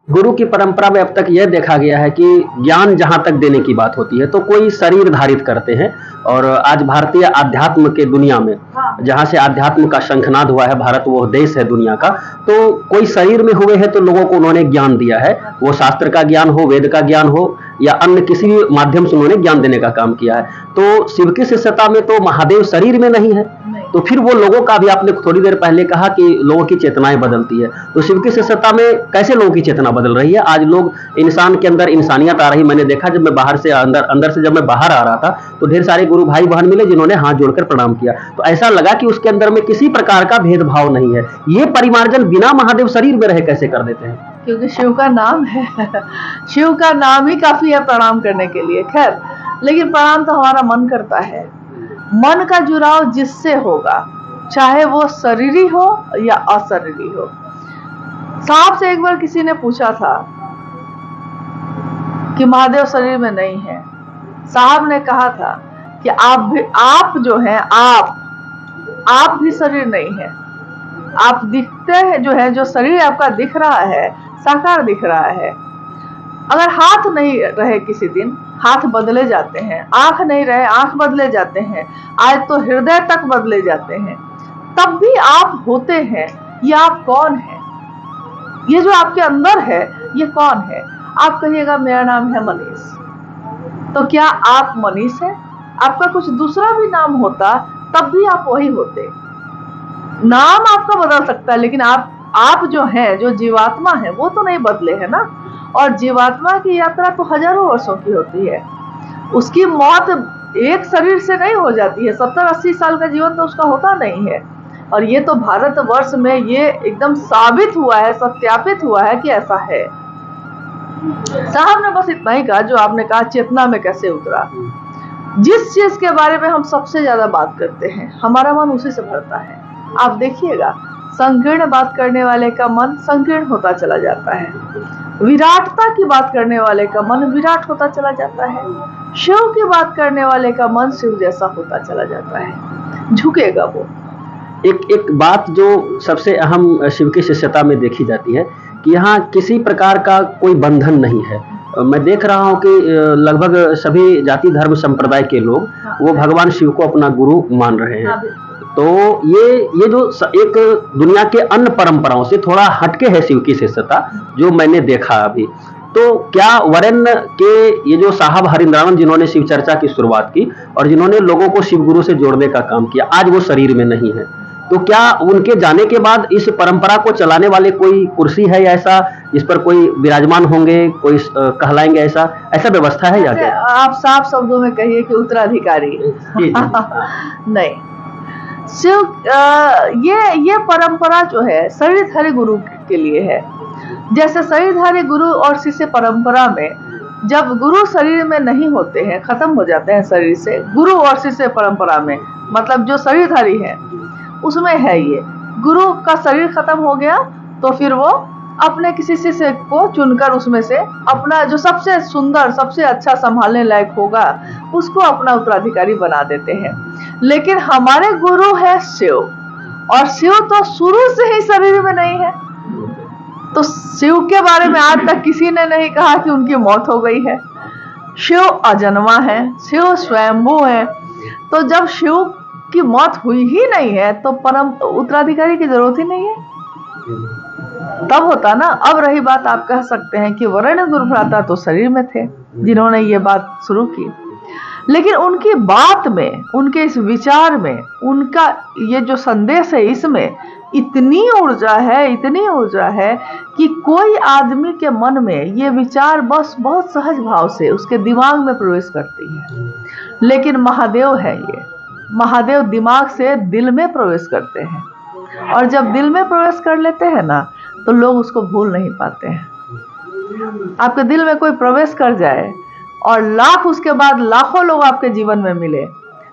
गुरु की परंपरा में अब तक यह देखा गया है कि ज्ञान जहाँ तक देने की बात होती है तो कोई शरीर धारित करते हैं। और आज भारतीय आध्यात्म के दुनिया में जहाँ से आध्यात्म का शंखनाद हुआ है, भारत वो देश है दुनिया का, तो कोई शरीर में हुए हैं तो लोगों को उन्होंने ज्ञान दिया है। वो शास्त्र का ज्ञान हो, वेद का ज्ञान हो या अन्य किसी भी माध्यम से उन्होंने ज्ञान देने का काम किया है। तो शिव की शिष्यता में तो महादेव शरीर में नहीं है, तो फिर वो लोगों का भी, आपने थोड़ी देर पहले कहा कि लोगों की चेतनाएं बदलती है, तो शिव की शिष्यता में कैसे लोगों की चेतना बदल रही है? आज लोग, इंसान के अंदर इंसानियत आ रही। मैंने देखा जब मैं बाहर से अंदर से जब मैं बाहर आ रहा था तो ढेर सारे गुरु भाई बहन मिले जिन्होंने हाथ जोड़कर प्रणाम किया, तो ऐसा लगा कि उसके अंदर में किसी प्रकार का भेदभाव नहीं है। ये परिमार्जन बिना महादेव शरीर में रहे कैसे कर देते हैं? क्योंकि शिव का नाम है शिव का नाम ही काफी है प्रणाम करने के लिए। खैर, लेकिन प्रणाम तो हमारा मन करता है। मन का जुड़ाव जिससे होगा, चाहे वो शरीरी हो या अशरीरी हो। साहब से एक बार किसी ने पूछा था कि महादेव शरीर में नहीं है। साहब ने कहा था कि आप जो हैं, आप भी शरीर नहीं है। आप दिखते हैं, जो है, जो शरीर आपका दिख रहा है, साकार दिख रहा है। अगर हाथ नहीं रहे, किसी दिन हाथ बदले जाते हैं, आंख नहीं रहे, आंख बदले जाते हैं, आज तो हृदय तक बदले जाते हैं, तब भी आप होते हैं। ये आप कौन है? ये जो आपके अंदर है, ये कौन है? आप कहिएगा मेरा नाम है मनीष, तो क्या आप मनीष है? आपका कुछ दूसरा भी नाम होता तब भी आप वही होते। नाम आपका बदल सकता है, लेकिन आप जो है, जो जीवात्मा है, वो तो नहीं बदले है ना। और जीवात्मा की यात्रा तो हजारों वर्षों की होती है। उसकी मौत एक शरीर से नहीं हो जाती है। 70-80 साल का जीवन तो उसका होता नहीं है। और ये तो भारतवर्ष में ये एकदम साबित हुआ है, सत्यापित हुआ है कि ऐसा है। साहब ने बस इतना ही कहा जो आपने कहा, चेतना में कैसे उतरा। जिस चीज के बारे में हम सबसे ज्यादा बात करते हैं, हमारा मन उसी से भरता है। आप देखिएगा, संकीर्ण बात करने वाले का मन संकीर्ण होता चला जाता है। विराटता की बात करने वाले का मन विराट होता चला जाता है। शिव की बात करने वाले का मन शिव जैसा होता चला जाता है, झुकेगा वो। एक बात जो सबसे अहम शिव की शिष्यता में देखी जाती है कि यहाँ किसी प्रकार का कोई बंधन नहीं है। मैं देख रहा हूँ कि लगभग सभी जाति धर्म संप्रदाय के लोग वो भगवान शिव को अपना गुरु मान रहे हैं। तो ये जो एक दुनिया के अन्य परंपराओं से थोड़ा हटके है शिव की शिष्यता, जो मैंने देखा अभी। तो क्या वरेण्य के ये जो साहब हरिंद्रावन, जिन्होंने शिव चर्चा की शुरुआत की और जिन्होंने लोगों को शिव गुरु से जोड़ने का काम किया, आज वो शरीर में नहीं है, तो क्या उनके जाने के बाद इस परंपरा को चलाने वाले कोई कुर्सी है या ऐसा जिस पर कोई विराजमान होंगे, कोई कहलाएंगे, ऐसा व्यवस्था है या क्या? आप साफ शब्दों में कहिए कि उत्तराधिकारी। नहीं, शिव ये परंपरा जो है शरीरधारी गुरु के लिए है। जैसे शरीरधारी गुरु और शिष्य परंपरा में जब गुरु शरीर में नहीं होते हैं, खत्म हो जाते हैं शरीर से, गुरु और शिष्य परंपरा में मतलब जो शरीरधारी है उसमें है ये, गुरु का शरीर खत्म हो गया तो फिर वो अपने किसी शिष्य को चुनकर उसमें से अपना जो सबसे सुंदर, सबसे अच्छा संभालने लायक होगा उसको अपना उत्तराधिकारी बना देते हैं। लेकिन हमारे गुरु है शिव, और शिव तो शुरू से ही शरीर में नहीं है। तो शिव के बारे में आज तक किसी ने नहीं कहा कि उनकी मौत हो गई है। शिव अजन्मा है, शिव स्वयंभू है। तो जब शिव की मौत हुई ही नहीं है तो परम उत्तराधिकारी की जरूरत ही नहीं है। तब होता ना। अब रही बात, आप कह सकते हैं कि वरेण्य गुरु भ्राता तो शरीर में थे जिन्होंने ये बात शुरू की, लेकिन उनकी बात में, उनके इस विचार में, उनका ये जो संदेश है, इसमें इतनी ऊर्जा है, इतनी ऊर्जा है कि कोई आदमी के मन में ये विचार बस बहुत सहज भाव से उसके दिमाग में प्रवेश करती है। लेकिन महादेव है ये, महादेव दिमाग से दिल में प्रवेश करते हैं, और जब दिल में प्रवेश कर लेते हैं ना तो लोग उसको भूल नहीं पाते हैं। आपके दिल में कोई प्रवेश कर जाए और लाख उसके बाद लाखों लोग आपके जीवन में मिले,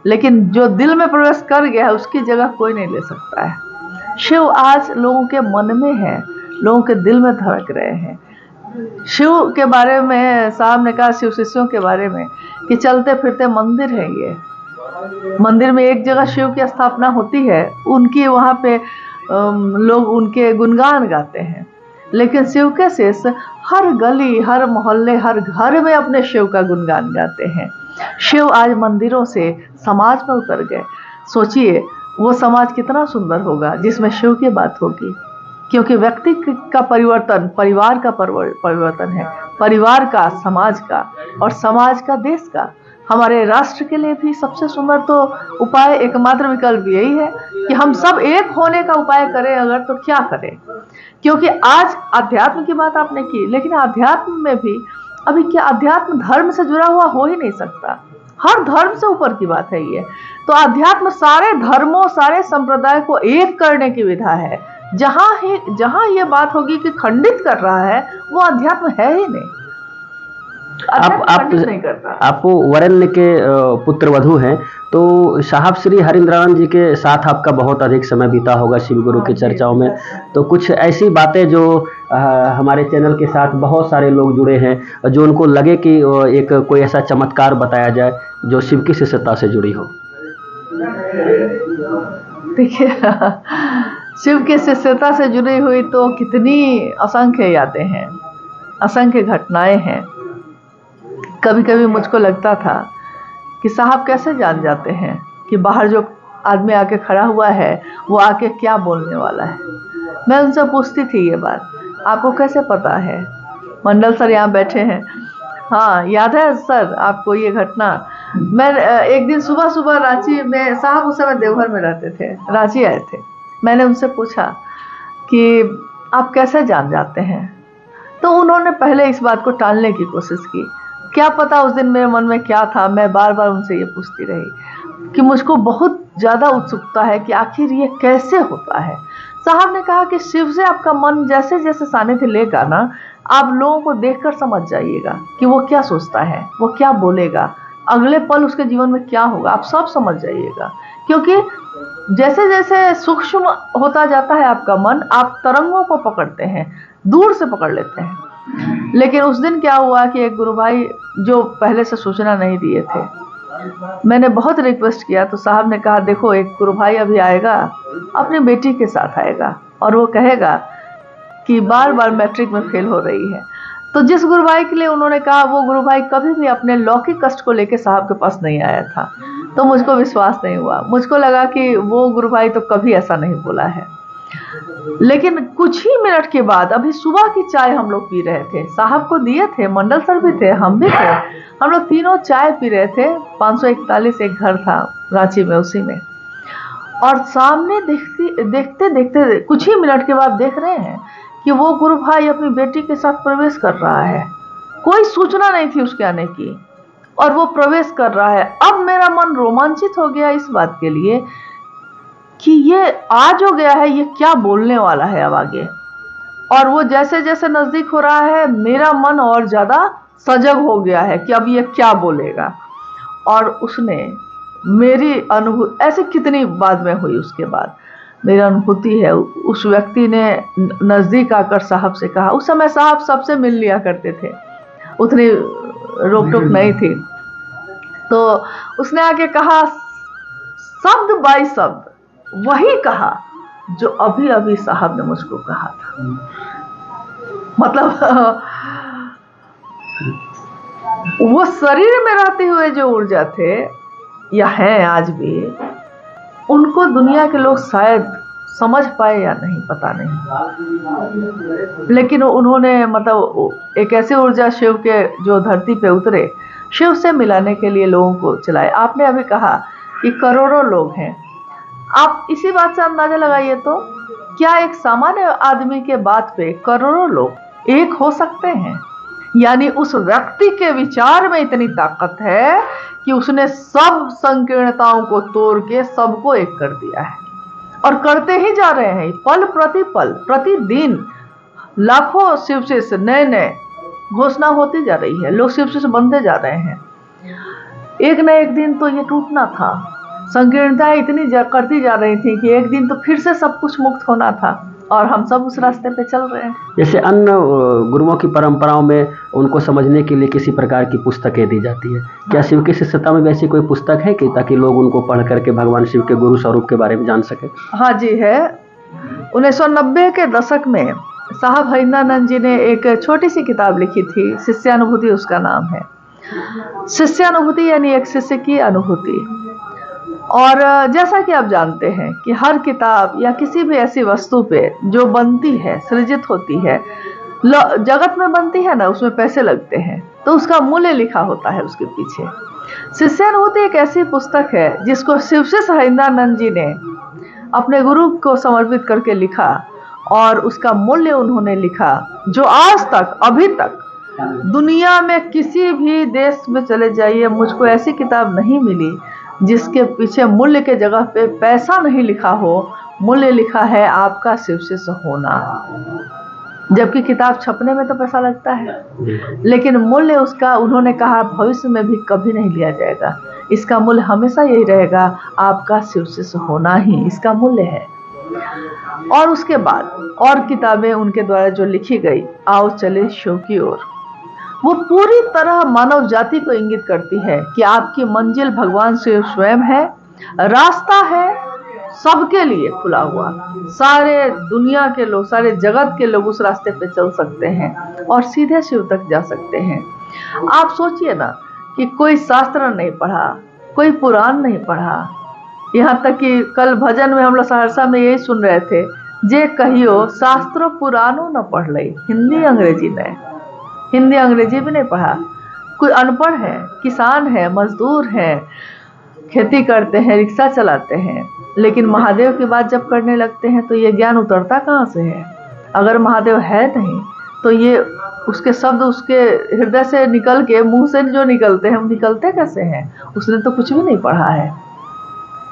लेकिन जो दिल में प्रवेश कर गया है उसकी जगह कोई नहीं ले सकता है। शिव आज लोगों के मन में है, लोगों के दिल में धड़क रहे हैं। शिव के बारे में साहब ने कहा, शिव शिष्यों के बारे में, कि चलते फिरते मंदिर है ये। मंदिर में एक जगह शिव की स्थापना होती है, उनकी वहाँ पे लोग उनके गुणगान गाते हैं, लेकिन शिव के शिष्य हर गली, हर मोहल्ले, हर घर में अपने शिव का गुणगान गाते हैं। शिव आज मंदिरों से समाज में उतर गए। सोचिए वो समाज कितना सुंदर होगा जिसमें शिव की बात होगी, क्योंकि व्यक्ति का परिवर्तन परिवार का परिवर्तन है, परिवार का, समाज का, और समाज का देश का। हमारे राष्ट्र के लिए भी सबसे सुंदर तो उपाय, एकमात्र विकल्प यही है कि हम सब एक होने का उपाय करें। अगर तो क्या करें, क्योंकि आज अध्यात्म की बात आपने की, लेकिन अध्यात्म में भी अभी क्या, अध्यात्म धर्म से जुड़ा हुआ हो ही नहीं सकता। हर धर्म से ऊपर की बात है ये। तो अध्यात्म सारे धर्मों, सारे संप्रदाय को एक करने की विधा है। जहां ये बात होगी कि खंडित कर रहा है, वो अध्यात्म है ही नहीं। आप वरेण्य के पुत्र वधू हैं, तो साहब श्री हरिंद्रानंद जी के साथ आपका बहुत अधिक समय बीता होगा शिव गुरु की चर्चाओं में। तो कुछ ऐसी बातें जो हमारे चैनल के साथ बहुत सारे लोग जुड़े हैं, जो उनको लगे कि एक कोई ऐसा चमत्कार बताया जाए जो शिव की शिष्यता से जुड़ी हो। देखिए, शिव की शिष्यता से जुड़ी हुई तो कितनी असंख्य यादें हैं, असंख्य घटनाएं हैं। कभी कभी मुझको लगता था कि साहब कैसे जान जाते हैं कि बाहर जो आदमी आके खड़ा हुआ है वो आके क्या बोलने वाला है। मैं उनसे पूछती थी ये बात, आपको कैसे पता है? मंडल सर यहाँ बैठे हैं, हाँ याद है सर आपको ये घटना? मैं एक दिन सुबह सुबह रांची में, साहब उस समय देवघर में रहते थे, रांची आए थे। मैंने उनसे पूछा कि आप कैसे जान जाते हैं? तो उन्होंने पहले इस बात को टालने की कोशिश की। क्या पता उस दिन मेरे मन में क्या था, मैं बार बार उनसे ये पूछती रही कि मुझको बहुत ज़्यादा उत्सुकता है कि आखिर ये कैसे होता है। साहब ने कहा कि शिव से आपका मन जैसे जैसे सानिध्य लेगा ना, आप लोगों को देखकर समझ जाइएगा कि वो क्या सोचता है, वो क्या बोलेगा, अगले पल उसके जीवन में क्या होगा, आप सब समझ जाइएगा। क्योंकि जैसे जैसे सूक्ष्म होता जाता है आपका मन, आप तरंगों को पकड़ते हैं, दूर से पकड़ लेते हैं। लेकिन उस दिन क्या हुआ कि एक गुरु भाई जो पहले से सूचना नहीं दिए थे, मैंने बहुत रिक्वेस्ट किया तो साहब ने कहा देखो एक गुरु भाई अभी आएगा, अपनी बेटी के साथ आएगा और वो कहेगा कि बार बार मैट्रिक में फेल हो रही है। तो जिस गुरु भाई के लिए उन्होंने कहा, वो गुरु भाई कभी भी अपने लौकिक कष्ट को लेकर साहब के पास नहीं आया था। तो मुझको विश्वास नहीं हुआ, मुझको लगा कि वो गुरु भाई तो कभी ऐसा नहीं बोला है। लेकिन कुछ ही मिनट के बाद, अभी सुबह की चाय हम लोग पी रहे थे, साहब को दिए थे, मंडल सर भी थे, हम भी थे, हम लोग तीनों चाय पी रहे थे। 541 एक घर था रांची में, उसी में। और सामने देखते देखते कुछ ही मिनट के बाद देख रहे हैं कि वो गुरु भाई अपनी बेटी के साथ प्रवेश कर रहा है। कोई सूचना नहीं थी उसके आने की और वो प्रवेश कर रहा है। अब मेरा मन रोमांचित हो गया इस बात के लिए कि ये आज हो गया है, ये क्या बोलने वाला है अब आगे। और वो जैसे जैसे नजदीक हो रहा है, मेरा मन और ज्यादा सजग हो गया है कि अब ये क्या बोलेगा। और उसने मेरी अनुभूति ऐसे कितनी बाद में हुई, उसके बाद मेरी अनुभूति है, उस व्यक्ति ने नजदीक आकर साहब से कहा, उस समय साहब सबसे मिल लिया करते थे, उतनी रोक टोक नहीं थी। तो उसने आके कहा, शब्द बाई शब्द वही कहा जो अभी अभी साहब ने मुझको कहा था। मतलब वो शरीर में रहते हुए जो ऊर्जा थे या हैं आज भी, उनको दुनिया के लोग शायद समझ पाए या नहीं, पता नहीं। लेकिन उन्होंने मतलब एक ऐसी ऊर्जा शिव के जो धरती पे उतरे, शिव से मिलाने के लिए लोगों को चलाए। आपने अभी कहा कि करोड़ों लोग हैं, आप इसी बात से अंदाजा लगाइए तो क्या एक सामान्य आदमी के बात पे करोड़ों लोग एक हो सकते हैं? यानी उस व्यक्ति के विचार में इतनी ताकत है कि उसने सब संकीर्णताओं को तोड़ के सबको एक कर दिया है और करते ही जा रहे हैं। पल प्रतिदिन लाखों शिव से नए नए घोषणा होती जा रही है, लोग शिव से बनते जा रहे हैं। एक न एक दिन तो ये टूटना था। संकीर्णताएं इतनी करती जा रही थी कि एक दिन तो फिर से सब कुछ मुक्त होना था और हम सब उस रास्ते पे चल रहे हैं। जैसे अन्य गुरुओं की परंपराओं में उनको समझने के लिए किसी प्रकार की पुस्तकें दी जाती है, क्या शिव की शिष्यता में वैसी कोई पुस्तक है कि ताकि लोग उनको पढ़ करके भगवान शिव के गुरु स्वरूप के बारे में जान सके? हाँ जी है। 1990 के दशक में साहब हरिंद्रानंद जी ने एक छोटी सी किताब लिखी थी, शिष्यानुभूति उसका नाम है। शिष्यानुभूति यानी एक शिष्य की अनुभूति। और जैसा कि आप जानते हैं कि हर किताब या किसी भी ऐसी वस्तु पे जो बनती है, सृजित होती है, जगत में बनती है ना, उसमें पैसे लगते हैं, तो उसका मूल्य लिखा होता है उसके पीछे। शिष्यानुभूति एक ऐसी पुस्तक है जिसको शिवशिष्य हरिंद्रानंद जी ने अपने गुरु को समर्पित करके लिखा, और उसका मूल्य उन्होंने लिखा जो आज तक, अभी तक दुनिया में किसी भी देश में चले जाइए, मुझको ऐसी किताब नहीं मिली जिसके पीछे मूल्य के जगह पे पैसा नहीं लिखा हो, मूल्य लिखा है आपका शिवशिष्य होना। जबकि किताब छपने में तो पैसा लगता है, लेकिन मूल्य उसका, उन्होंने कहा, भविष्य में भी कभी नहीं लिया जाएगा। इसका मूल्य हमेशा यही रहेगा, आपका शिवशिष्य होना ही इसका मूल्य है। और उसके बाद और किताबें उनके द्वारा जो लिखी गई, आओ चले शिव की ओर, वो पूरी तरह मानव जाति को इंगित करती है कि आपकी मंजिल भगवान शिव स्वयं है, रास्ता है सबके लिए खुला हुआ, सारे दुनिया के लोग, सारे जगत के लोग उस रास्ते पे चल सकते हैं और सीधे शिव तक जा सकते हैं। आप सोचिए ना कि कोई शास्त्र नहीं पढ़ा, कोई पुराण नहीं पढ़ा, यहाँ तक कि कल भजन में हम लोग सहरसा में यही सुन रहे थे, जे कहियो शास्त्रों पुराणों न पढ़ लई, हिंदी अंग्रेजी नहीं, हिंदी अंग्रेजी भी नहीं पढ़ा। कोई अनपढ़ है, किसान है, मजदूर है, खेती करते हैं, रिक्शा चलाते हैं, लेकिन महादेव की बात जब करने लगते हैं तो ये ज्ञान उतरता कहाँ से है? अगर महादेव है नहीं तो ये उसके शब्द उसके हृदय से निकल के मुंह से जो निकलते हैं, वो निकलते कैसे हैं? उसने तो कुछ भी नहीं पढ़ा है।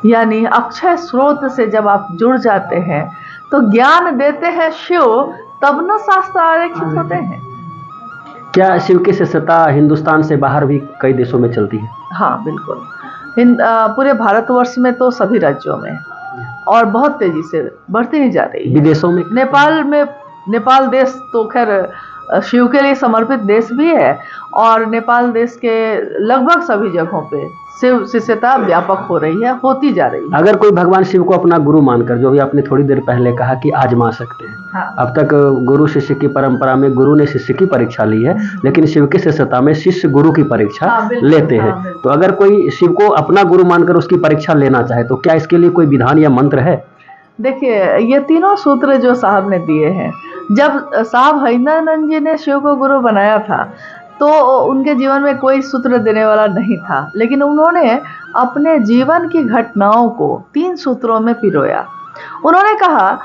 यानी अक्षय स्रोत से जब आप जुड़ जाते हैं तो ज्ञान देते हैं शिव, तब न शास्त्र आरेखित होते हैं। क्या शिव की शिष्यता हिंदुस्तान से बाहर भी कई देशों में चलती है? हाँ बिल्कुल, पूरे भारतवर्ष में तो सभी राज्यों में, और बहुत तेजी से बढ़ती ही जा रही है। विदेशों में, नेपाल देश तो खैर शिव के लिए समर्पित देश भी है, और नेपाल देश के लगभग सभी जगहों पे शिव शिष्यता व्यापक हो रही है, होती जा रही है। अगर कोई भगवान शिव को अपना गुरु मानकर, जो भी आपने थोड़ी देर पहले कहा कि आजमा सकते हैं, हाँ। अब तक गुरु शिष्य की परंपरा में गुरु ने शिष्य की परीक्षा ली है, लेकिन शिव की शिष्यता में शिष्य गुरु की परीक्षा लेते हैं। तो अगर कोई शिव को अपना गुरु मानकर उसकी परीक्षा लेना चाहे तो क्या इसके लिए कोई विधान या मंत्र है? देखिए, ये तीनों सूत्र जो साहब ने दिए हैं, जब साहब हरिंद्रानंद जी ने शिव को गुरु बनाया था तो उनके जीवन में कोई सूत्र देने वाला नहीं था, लेकिन उन्होंने अपने जीवन की घटनाओं को 3 सूत्रों में पिरोया। उन्होंने कहा,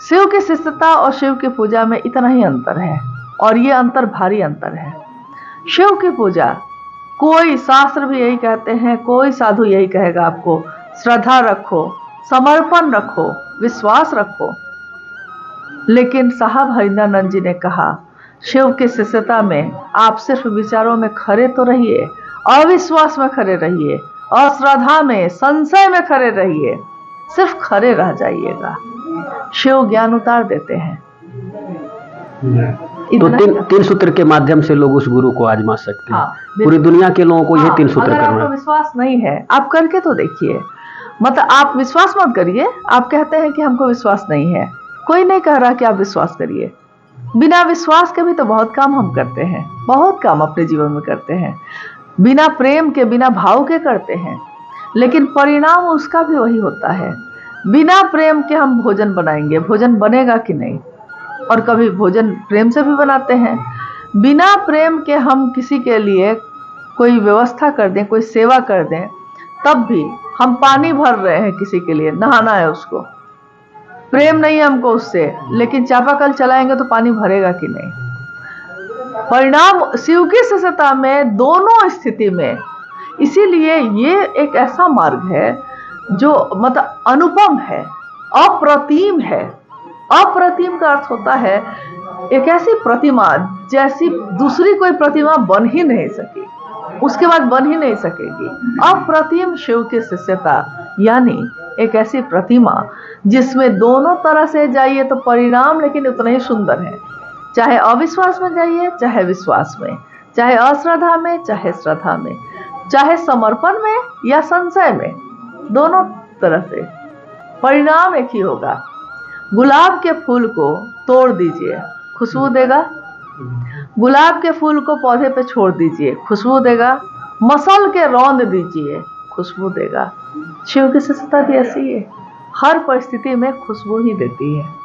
शिव की शिष्यता और शिव की पूजा में इतना ही अंतर है, और ये अंतर भारी अंतर है। शिव की पूजा, कोई शास्त्र भी यही कहते हैं, कोई साधु यही कहेगा आपको, श्रद्धा रखो, समर्पण रखो, विश्वास रखो। लेकिन साहब हरिंद्रानंद जी ने कहा, शिव की शिष्यता में आप सिर्फ विचारों में खरे तो रहिए, अविश्वास में खरे रहिए, अश्रद्धा में, संशय में खरे रहिए, सिर्फ खरे रह जाइएगा, शिव ज्ञान उतार देते हैं। तो तीन सूत्र के माध्यम से लोग उस गुरु को आजमा सकते हैं। हाँ, पूरी दुनिया के लोगों को ये 3 सूत्र अगर करना है। आपको विश्वास नहीं है, आप करके तो देखिए। मतलब आप विश्वास मत करिए, आप कहते हैं कि हमको विश्वास नहीं है, कोई नहीं कह रहा कि आप विश्वास करिए। बिना विश्वास के भी तो बहुत काम हम करते हैं, बहुत काम अपने जीवन में करते हैं, बिना प्रेम के, बिना भाव के करते हैं, लेकिन परिणाम उसका भी वही होता है। बिना प्रेम के हम भोजन बनाएंगे, भोजन बनेगा कि नहीं? और कभी भोजन प्रेम से भी बनाते हैं। बिना प्रेम के हम किसी के लिए कोई व्यवस्था कर दें, कोई सेवा कर दें, तब भी हम पानी भर रहे हैं किसी के लिए, नहाना है उसको, प्रेम नहीं है हमको उससे, लेकिन चापाकल चलाएंगे तो पानी भरेगा कि नहीं? परिणाम शिव की शिष्यता में दोनों स्थिति में, इसीलिए ये एक ऐसा मार्ग है जो मतलब अनुपम है, अप्रतिम है। अप्रतिम का अर्थ होता है एक ऐसी प्रतिमा जैसी दूसरी कोई प्रतिमा बन ही नहीं सकी, उसके बाद बन ही नहीं सकेगी। अप्रतिम शिव की शिष्यता यानी एक ऐसी प्रतिमा जिसमें दोनों तरह से जाइए तो परिणाम लेकिन उतना ही सुंदर है। चाहे अविश्वास में जाइए, चाहे विश्वास में, चाहे अश्रद्धा में, चाहे श्रद्धा में, चाहे समर्पण में या संशय में, दोनों तरह से परिणाम एक ही होगा। गुलाब के फूल को तोड़ दीजिए, खुशबू देगा। गुलाब के फूल को पौधे पे छोड़ दीजिए, खुशबू देगा। मसल के रौंद दीजिए, खुशबू देगा। शिव की सृष्टि भी ऐसी है, हर परिस्थिति में खुशबू ही देती है।